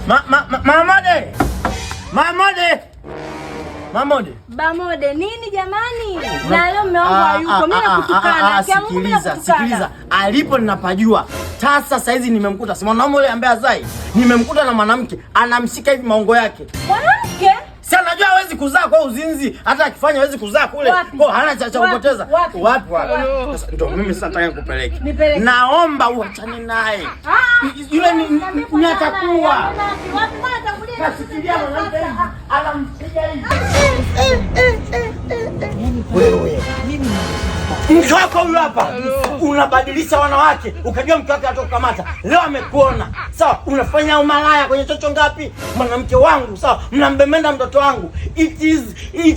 Mamode. Mamode. Mamode. Bamode nini jamani? Na leo mume wangu hayupo. Mimi nakutukana. Sikiliza. Alipo ninapajua. Sasa hizi nimemkuta. Si mwanaume yule ambaye azai. Nimemkuta na mwanamke anamshika hivi maongo yake. Mwanamke? Si anajua hawezi kuzaa kwa uzinzi. Hata akifanya hawezi kuzaa kule. Kwa hana cha kupoteza. Wapi? Sasa ndio mimi sasa nataka nikupeleke. Naomba uachane naye. Yule ni atakuwa. Nasikia mwanamke anampiga hivi. Wewe mimi mke wako huyu hapa unabadilisha wanawake ukajua mke wake atokamata. Leo amekuona. Sawa, unafanya umalaya kwenye chocho ngapi? Mwanamke wangu, sawa, mnambemenda mtoto wangu. It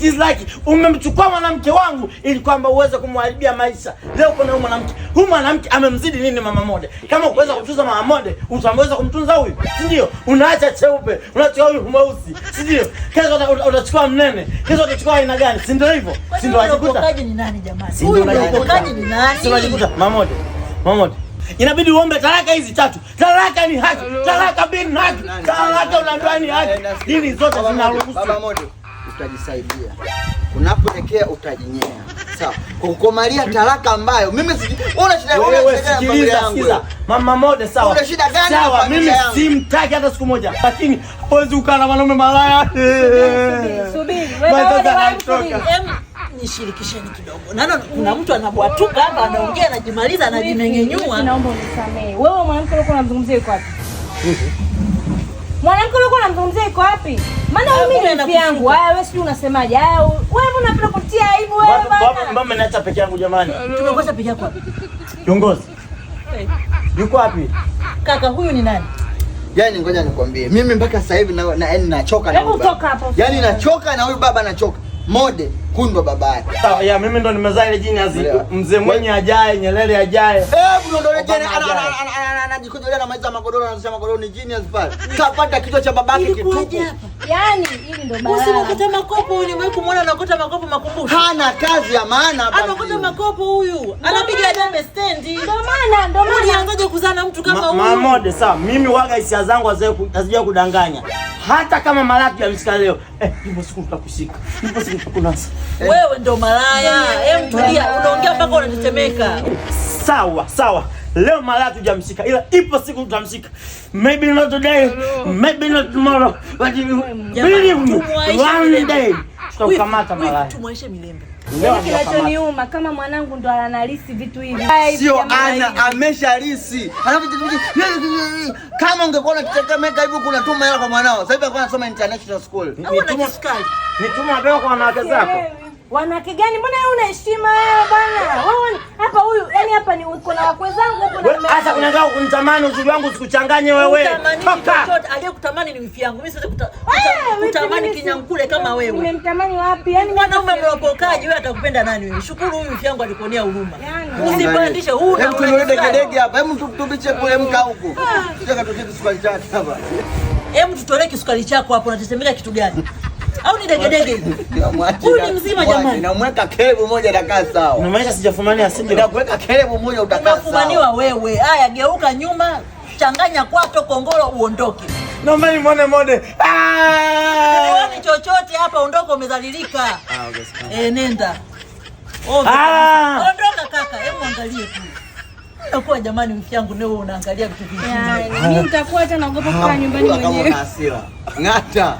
is like umemchukua mwanamke wangu ili kwamba uweze kumharibia maisha. Leo kuna mwanamke. Huyu mwanamke amemzidi nini mama Mode? Kama uweza kumtunza mama Mode, utaweza kumtunza huyu. Si ndio? Unaacha cheupe, unachukua huyu mweusi. Si ndio? Kesho utachukua mnene. Kesho utachukua aina gani? Si ndio hivyo? Si ndio unajikuta? Ukokaji ni nani jamani? Huyu ukokaji ni nani? Si unajikuta mama Mode. Inabidi uombe talaka hizi 3. Talaka ni haki. Talaka bin haki. Talaka unaambiwa ni haki. Dini zote zinaruhusu. Baba Mode, utajisaidia. Unapoelekea utajinyea. Sawa. Kukomalia talaka ambayo mimi una shida sikiliza. Mama Mode sawa. Una shida gani? Sawa, mimi simtaki hata siku moja. Lakini hawezi ukaa na wanaume malaya. Subiri. Wewe nishirikisheni kidogo. Naona kuna mtu anabwatuka hapa anaongea anajimaliza anajimeng'enyua. Naomba unisamee. Wewe mwanamke uko unamzungumzia yuko wapi? Mwanamke uko unamzungumzia yuko wapi? Maana mimi ni rafiki yangu. Haya wewe sijui unasemaje? Haya wewe unapenda kutia aibu wewe bana. Mama naacha peke yangu jamani. Tumekosa peke yako wapi? Kiongozi. Yuko wapi? Kaka huyu ni nani? Yaani ngoja nikwambie. Mimi mpaka sasa hivi nachoka na huyu baba. Hebu toka hapo. Yaani nachoka na huyu baba nachoka. Mode kundwa baba yake. Sawa, ya mimi ndo nimezaa ile jini aziko. Mzee mwenye ajaye, Nyerere ajaye. Ndio jeni anajikojolea na maiza magodoro anasema magodoro ni genius pale. Kapata kichwa cha babake kitupu. Yaani hili ndo baba. Usimkute makopo ulimwe kumuona anakuta makopo makumbusho. Hana kazi ya maana hapa. Anakuta makopo huyu. Anapiga debe stendi. Ndio maana. Ulianzaje kuzaa na mtu kama huyu? Mama Mode sawa, mimi waga hisia zangu hazija kudanganya. Hata kama malaki ya msika leo, ipo siku tutakushika. Ipo siku tutakunasa. Wewe ndo malaya. Tulia, unaongea mpaka unatetemeka. Sawa. Leo malaya tujamshika ila ipo siku tutamshika. Maybe not today, maybe not tomorrow, but one day tutakamata malaya. Tumwaishe milembe. Kinachoniuma kama mwanangu ndo analisi vitu hivi. Sio ana ameshalisi. Kama ungekuwa unakitetemeka hivi kunatuma hela kwa mwanao. Sasa hivi alikuwa anasoma international school. Nituma beo kwa wanawake zako. Wanawake gani? Mbona wewe una heshima wewe bwana? Wewe hapa huyu, yani hapa ni uko na wakwe zangu huko na hata kunangaa kunitamani uzuri wangu usikuchanganye wewe. Chochote aliyekutamani ni wifi yangu. Mimi siwezi kutamani kinyankule kama wewe. Nimemtamani wapi? Yani mwanaume mlopokaji wewe atakupenda nani wewe? Shukuru huyu wifi yangu alikuonea huruma. Usipandishe huu na dege hapa. Hebu tubiche kule mka huko. Sio katokea kisukari chake hapa. Hebu tutolee kisukari chako hapo unatetemeka kitu gani? Au ni degedege hivi? Huyu ni mzima jamani. Namweka kelebu moja utakaa sawa. Unamaanisha sijafumania asije. Nakuweka kelebu moja utakaa sawa. Unafumaniwa wewe. Haya geuka nyuma, changanya kwato kongolo uondoke. Naomba nimuone Mode. Ni chochote hapa ondoka umezalilika. Nenda. Ondoka kaka, hebu angalie tu. Kwa jamani wifi yangu leo unaangalia vitu vingi. Mimi nitakuwa hata naogopa kukaa nyumbani mwenyewe. Kama una hasira. Ngata.